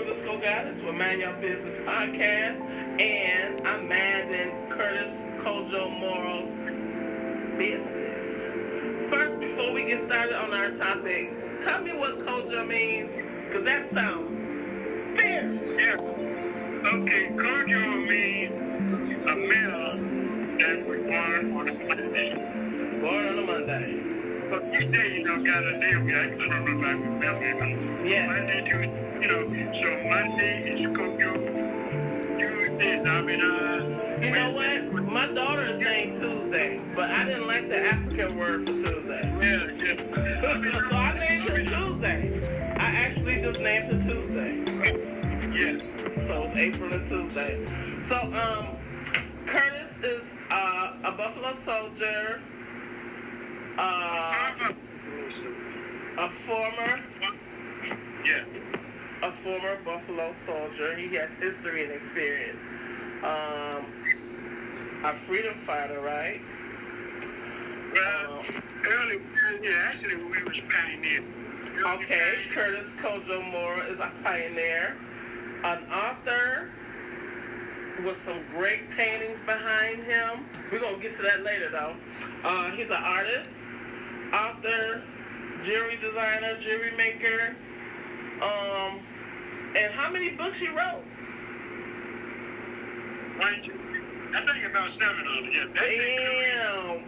Disco Goddess with Mind Your Business podcast, and I'm managing Curtis Kojo Morrow's business. First, before we get started on our topic, tell me what Kojo means, because that sounds fierce. Yeah. Okay, Kojo means a male that was born on a Monday. Born on a Monday. So each day, got a day. I don't know if I remember. Yeah. Monday, Tuesday, so Monday is Kojo. Tuesday is Amina. You know what? My daughter is named Tuesday, but I didn't like the African word for Tuesday. Yeah. So I named her Tuesday. I actually just named her Tuesday. Yeah. So it's April and Tuesday. So Curtis is a Buffalo Soldier, a former Yeah. Buffalo Soldier. He has history and experience. A freedom fighter, right? Well, early, actually we was pioneers. Okay, Curtis Kojo Moore is a pioneer, an author with some great paintings behind him. We're going to get to that later, though. He's an artist, author, jewelry designer, jewelry maker. And how many books he wrote? I think about 7 on it. Damn.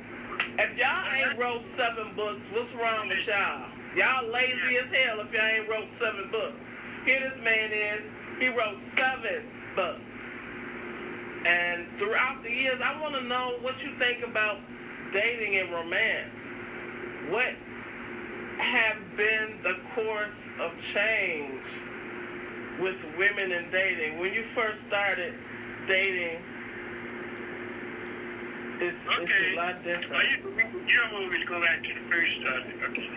If y'all ain't wrote 7 books, what's wrong with y'all? Y'all lazy as hell if y'all ain't wrote 7 books. Here this man is, he wrote 7 books. And throughout the years, I want to know what you think about dating and romance. What have been the course of change with women and dating? When you first started dating, it's a lot different. You don't want me to go back to the first study, okay?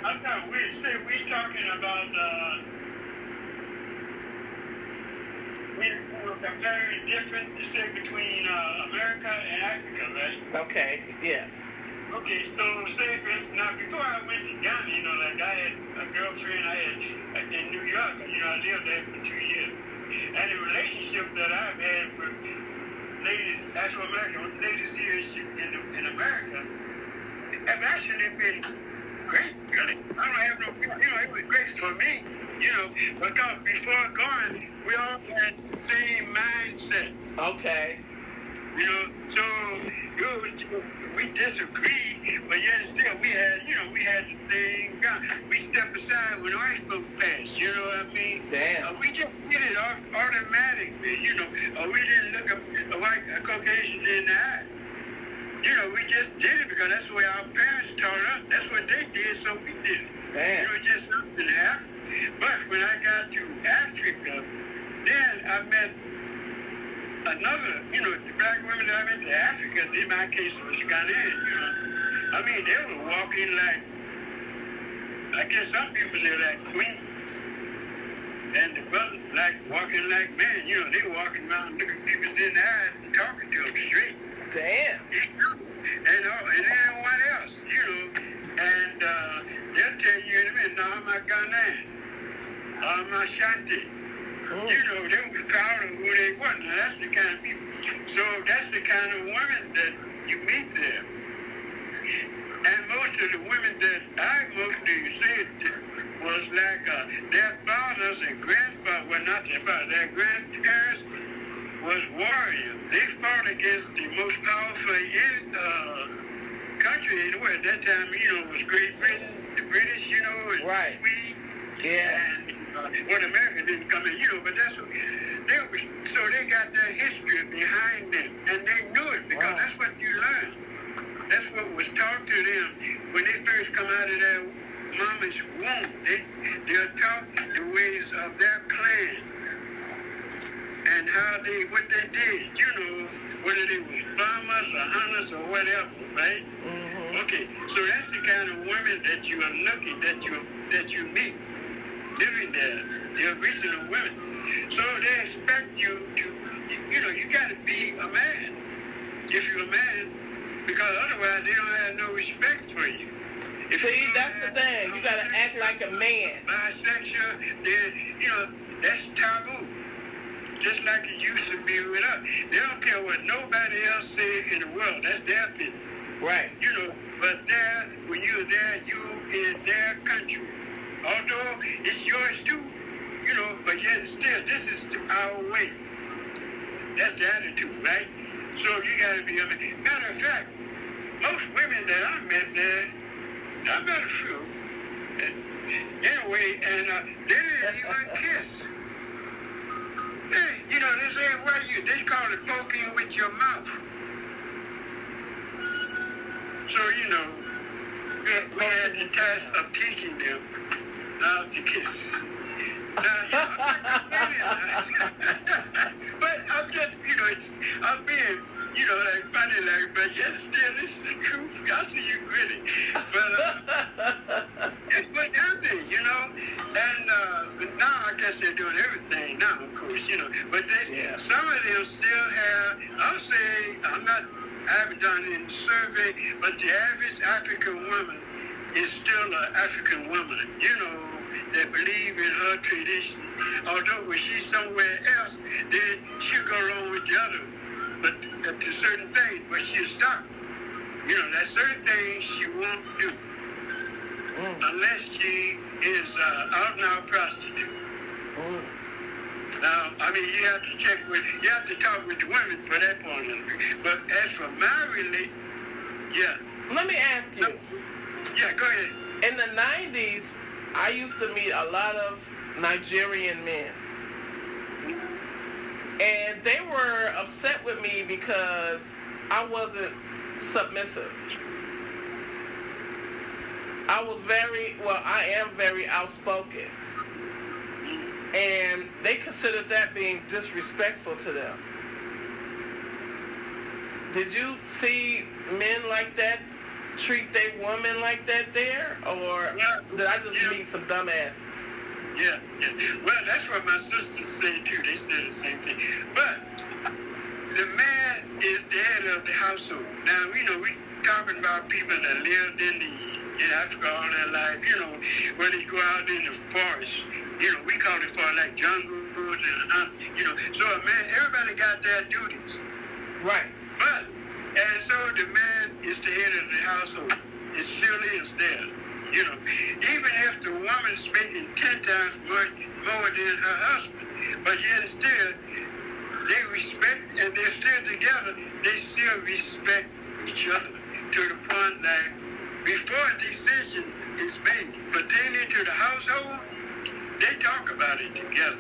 I thought we talking about we're comparing different, say, between America and Africa, right? Okay, yes. Okay, so say for instance, now before I went to Ghana, like I had a girlfriend in New York, I lived there for 2 years. And the relationship that I've had with ladies, Afro-American ladies here in America, have actually been great, really. I don't have no, it was great for me, because before going, we all had the same mindset. Okay. So we disagreed, but yet still we had the same gun. We stepped aside when white folks passed, you know what I mean? Damn. We just did it automatically, we didn't look a Caucasian in the eye. We just did it because that's the way our parents taught us. That's what they did, so we did it. Damn. Just something happened. But when I got to Africa, then I met another, the black women that I went to Africa, in my case, was Ghanaian, they were walking like, I guess some people say like queens. And the brothers walking like men, they walking around looking people in the eyes and talking to them straight. Damn. And everyone else, and they'll tell you in a minute, no, I'm a Ghanaian, I'm a Shanti. They were proud of who they were. Now, that's the kind of people. So that's the kind of women that you meet there. And most of the women that I mostly said was like their fathers and grandfathers, well, not their fathers, their grandparents was warriors. They fought against the most powerful country in the world. At that time, it was Great Britain, the British, and right. Sweden. Yeah. And America didn't come in, but that's what so they got their history behind them, and they knew it because that's what you learn. That's what was taught to them when they first come out of their mama's womb. They're taught the ways of their clan and what they did, whether they was farmers or hunters or whatever, right? Mm-hmm. Okay, so that's the kind of women that you are looking, that you meet living there, the original women. So they expect you to, you got to be a man if you're a man, because otherwise they don't have no respect for you. See, that's the thing. You gotta act like a man. Bisexual, then, that's taboo. Just like it used to be with us. They don't care what nobody else says in the world. That's their business. Right. But there, when you're there, you in their country. Although it's yours too, but yet still, this is our way. That's the attitude, right? So you gotta be, matter of fact, most women that I met there, I met a few, anyway, and they didn't even kiss. This ain't what they call it poking with your mouth. So, we had the task of teaching them how to kiss. Now, but I'm just, I'm being, funny, but yet still, this is the truth. I see you grinning. But it's what happened, and but now I guess they're doing everything now, of course, but some of them still have, I haven't done any survey, but the average African woman is still an African woman, that believe in her tradition. Although when she's somewhere else, then she'll go along with the other, but to certain things, but she'll stop. There's certain things she won't do unless she is out and out prostitute. Now, you have to you have to talk with the women for that point of view. But as for my religion, Let me ask you. Yeah, go ahead. In the 90s, I used to meet a lot of Nigerian men. And they were upset with me because I wasn't submissive. I am very outspoken. And they considered that being disrespectful to them. Did you see men like that treat their woman like that there? Or did I just meet some dumbasses? Yeah. Well, that's what my sisters say too. They say the same thing. But the man is the head of the household. Now, we talking about people that lived in Africa all their life, where they go out in the forest. We call it for like jungles and, so a man, everybody got their duties. Right. But, and so the man is the head of the household. It still is there. Even if the woman is making 10 times more than her husband, but yet still, they respect, and they're still together, they still respect each other to the point that before a decision is made pertaining to the household, they talk about it together.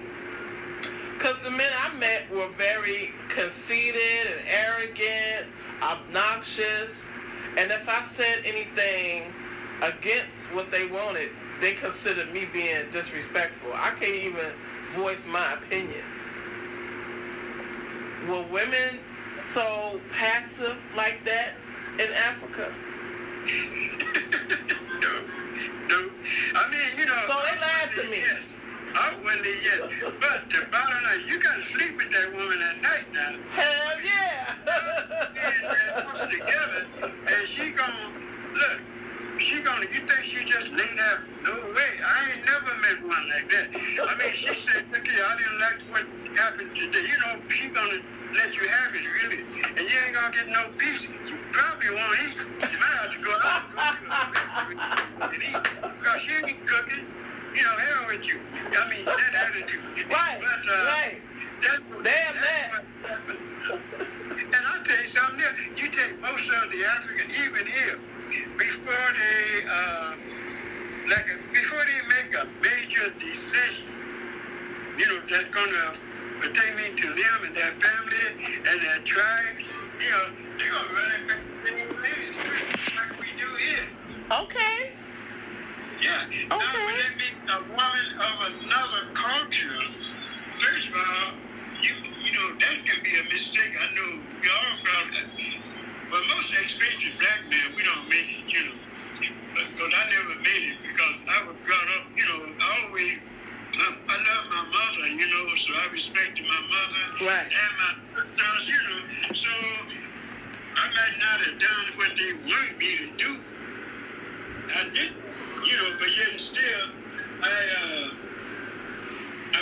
Because the men I met were very conceited and arrogant, obnoxious, and if I said anything against what they wanted, they considered me being disrespectful. I can't even voice my opinions. Were women so passive like that in Africa? No. So they lied to me. Yes. I wouldn't, yes. But the bottom line, you got to sleep with that woman at night now. Hell yeah. And together, and you think she just lay there? No way. I ain't never met one like that. She said, okay, I didn't like what happened today. She gonna let you have it, really. And you ain't gonna get no peace. You probably won't eat. You might have to go out and eat. Because she ain't cooking. Hell with you. That attitude. Right, but, right. Damn that. And I'll tell you something else. You take most of the African, even here, before they make a major decision, that's gonna pertain to them and their family and their tribes, they're gonna run it back like we do here. Okay. Yeah. Okay. Now, when they meet a woman of another culture, first of all, that can be a mistake. I know we all probably, but most expatriate black men, we don't make it, because I never made it because I was brought up, I love my mother, so I respected my mother Right. and my sisters, so I might not have done what they wanted me to do. I I did, but yet still, I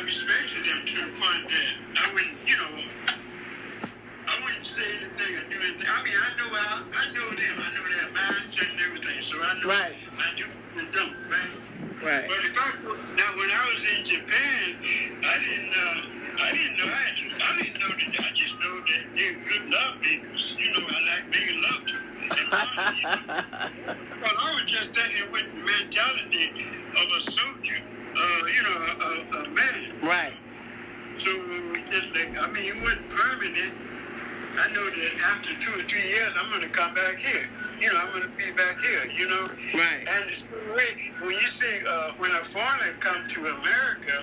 respected them to the point that I wouldn't, I wouldn't say anything or do anything. I mean, I know them. I know their mindset and everything. So I know Right. I do and don't, right? Right. But now when I was in Japan, I didn't know. I didn't know that. I just know that they're good love makers. I like being loved. And well, I was just thinking with the mentality of a soldier, a man. Right. So it's like, it wasn't permanent. I know that after 2 or 3 years, I'm going to come back here. I'm going to be back here, Right. And it's the way, when you see, when a foreigner come to America,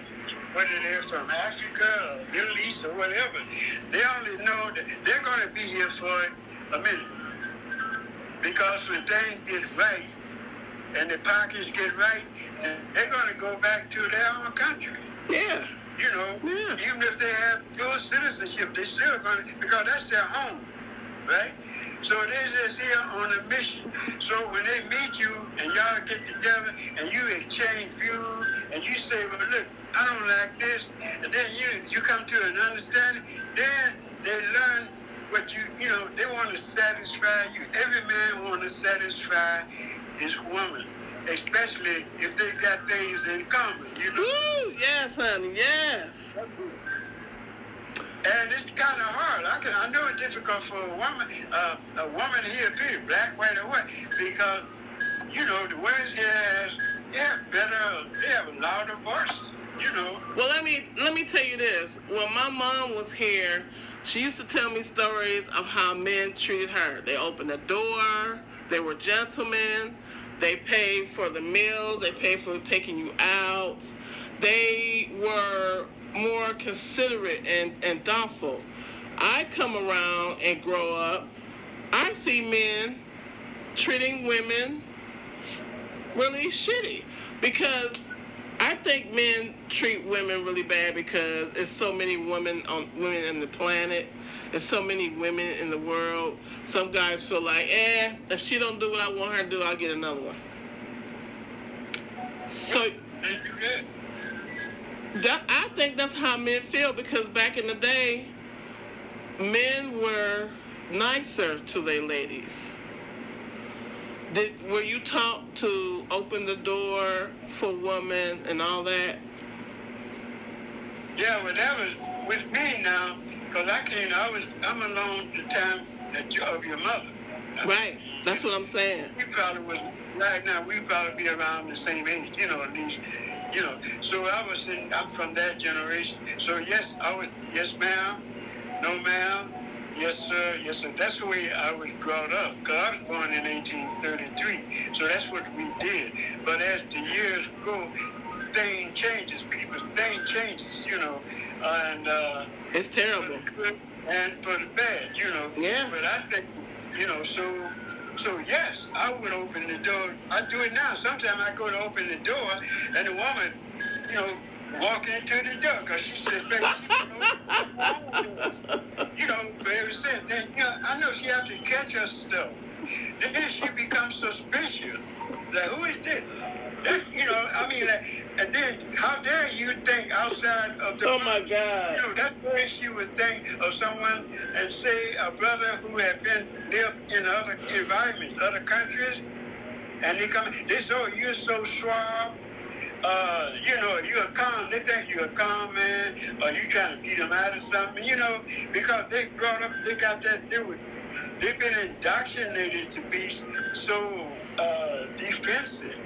whether they're from Africa or Middle East or whatever, they only know that they're going to be here for a minute. Because when things get right and the pockets get right, they're going to go back to their own country. Yeah. Even if they have dual citizenship, they still going to, because that's their home, right? So they're just here on a mission. So when they meet you and y'all get together and you exchange views and you say, well, look, I don't like this, and then you come to an understanding, then they learn what they want to satisfy you. Every man want to satisfy his woman, especially if they got things in common, Woo! Yes, honey, yes. And it's kind of hard. I know it's difficult for a woman here, period, black, white, or what, because, the women here they have a louder voice, Well, let me tell you this. When my mom was here, she used to tell me stories of how men treated her. They opened the door. They were gentlemen. They paid for the meals. They paid for taking you out. They were more considerate and thoughtful. I come around and grow up. I see men treating women really shitty because I think men treat women really bad because there's so many women on the planet. There's so many women in the world. Some guys feel like, if she don't do what I want her to do, I'll get another one. So I think that's how men feel because back in the day, men were nicer to their ladies. Were you taught to open the door for women and all that? Yeah, well, that was with me now, because I'm alone the time of your mother. Right, that's what I'm saying. We probably was, right now, we probably be around the same age, at least, So I'm from that generation. So yes, yes ma'am, no ma'am, yes sir, yes sir. That's the way I was brought up, because I was born in 1833. So that's what we did. But as the years go, things changes, and it's terrible. For the good and for the bad, Yeah. But I think, so yes, I would open the door. I do it now. Sometimes I go to open the door, and the woman, walk into the door, because she said, baby, baby said, then, I know she has to catch her stuff. Then she becomes suspicious. Like, who is this? And then how dare you think outside of the Oh my God. That's the way she would think of someone and say a brother who had lived in other environments, other countries, and they say, oh, you're so suave. You're calm. They think you're a calm man, or you trying to beat them out of something, because they brought up, they got that, they've been indoctrinated to be so defensive.